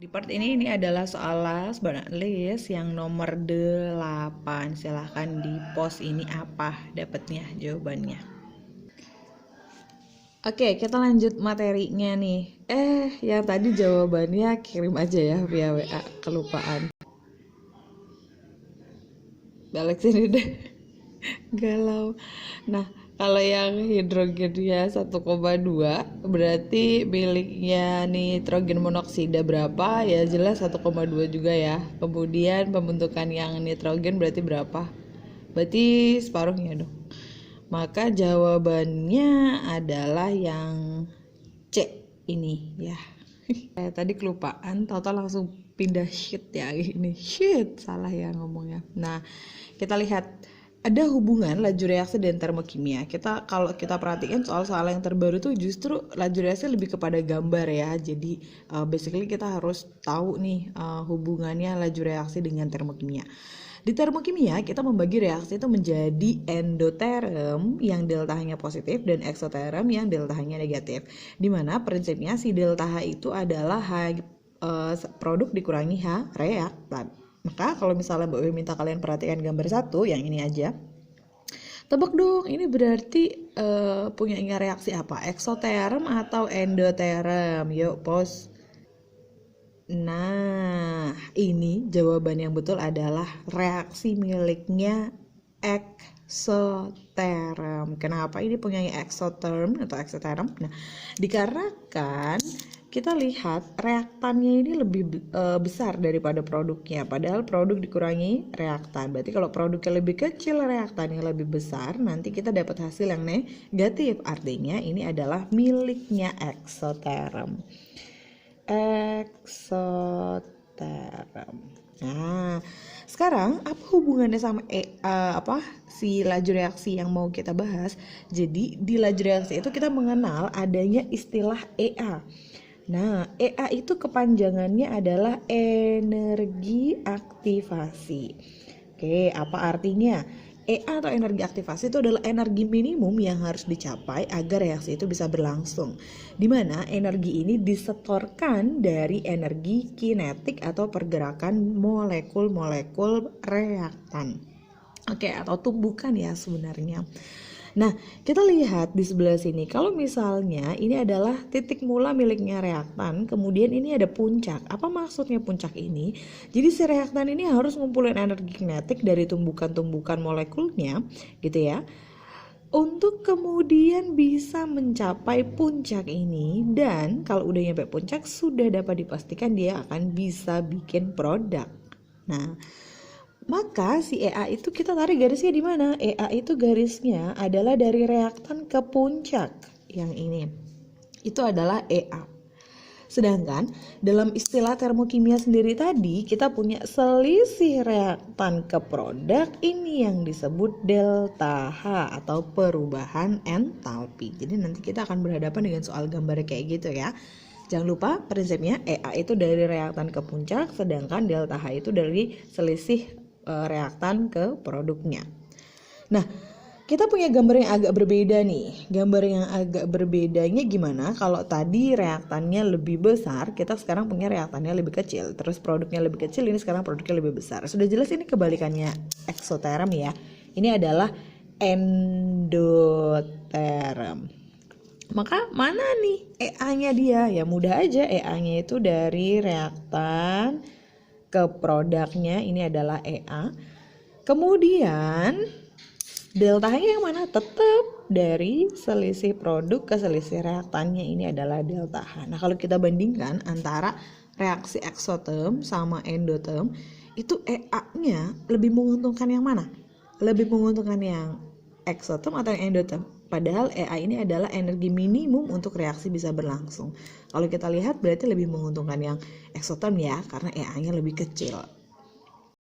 Di part ini adalah soal last but not least yang nomor 8. Silahkan di post ini apa dapatnya jawabannya. Oke, kita lanjut materinya nih. Yang tadi jawabannya kirim aja ya via WA, kelupaan. Balik sini deh. Galau. Nah, kalau yang hidrogennya 1,2 berarti miliknya nitrogen monoksida berapa? Ya jelas 1,2 juga ya. Kemudian pembentukan yang nitrogen berarti berapa? Berarti separuhnya dong. Maka jawabannya adalah yang C ini ya. Tadi kelupaan, total langsung pindah sheet ya ini. Shit, salah ya ngomongnya. Nah, kita lihat ada hubungan laju reaksi dan termokimia. Kalau kita perhatikan soal-soal yang terbaru tuh justru laju reaksi lebih kepada gambar ya. Jadi basically kita harus tahu nih hubungannya laju reaksi dengan termokimia. Di termokimia kita membagi reaksi itu menjadi endoterm yang deltanya positif dan eksoterm yang deltanya negatif. Dimana prinsipnya si delta H itu adalah produk dikurangi H reaktan. Maka kalau misalnya Mbak Wi minta kalian perhatikan gambar 1 yang ini aja, tebak dong ini berarti punya reaksi apa? Eksoterm atau endoterm? Yuk pause. Nah, ini jawaban yang betul adalah reaksi miliknya eksoterm. Kenapa ini punya eksoterm atau eksoterm? Nah, dikarenakan kita lihat reaktannya ini lebih besar daripada produknya. Padahal produk dikurangi reaktan. Berarti kalau produknya lebih kecil, reaktannya lebih besar, nanti kita dapat hasil yang negatif. Artinya ini adalah miliknya eksoterm. Eksoterm. Nah, sekarang apa hubungannya sama si laju reaksi yang mau kita bahas? Jadi di laju reaksi itu kita mengenal adanya istilah EA. Nah, EA itu kepanjangannya adalah energi aktivasi. Oke, apa artinya? EA atau energi aktivasi itu adalah energi minimum yang harus dicapai agar reaksi itu bisa berlangsung. Di mana energi ini disetorkan dari energi kinetik atau pergerakan molekul-molekul reaktan. Oke, atau tumbukan ya sebenarnya. Nah, kita lihat di sebelah sini. Kalau misalnya ini adalah titik mula miliknya reaktan, kemudian ini ada puncak. Apa maksudnya puncak ini? Jadi si reaktan ini harus ngumpulin energi kinetik dari tumbukan-tumbukan molekulnya, gitu ya. Untuk kemudian bisa mencapai puncak ini, dan kalau udah nyampe puncak sudah dapat dipastikan dia akan bisa bikin produk. Nah, maka si EA itu kita tarik garisnya di mana? EA itu garisnya adalah dari reaktan ke puncak. Yang ini. Itu adalah EA. Sedangkan dalam istilah termokimia sendiri tadi kita punya selisih reaktan ke produk, ini yang disebut delta H atau perubahan entalpi. Jadi nanti kita akan berhadapan dengan soal gambar kayak gitu ya. Jangan lupa prinsipnya EA itu dari reaktan ke puncak, sedangkan delta H itu dari selisih reaktan ke produknya. Nah, kita punya gambar yang agak berbeda nih. Gambar yang agak berbedanya gimana? Kalau tadi reaktannya lebih besar, kita sekarang punya reaktannya lebih kecil. Terus produknya lebih kecil, ini sekarang produknya lebih besar. Sudah jelas ini kebalikannya eksoterm ya. Ini adalah endoterm. Maka mana nih EA-nya dia? Ya mudah aja, EA-nya itu dari reaktan ke produknya, ini adalah EA. Kemudian deltanya yang mana? Tetap dari selisih produk ke selisih reaktannya, ini adalah delta H. Nah, kalau kita bandingkan antara reaksi eksoterm sama endoterm, itu EA-nya lebih menguntungkan yang mana? Lebih menguntungkan yang eksoterm atau yang endoterm? Padahal EA ini adalah energi minimum untuk reaksi bisa berlangsung. Kalau kita lihat berarti lebih menguntungkan yang eksoterm ya, karena EA-nya lebih kecil.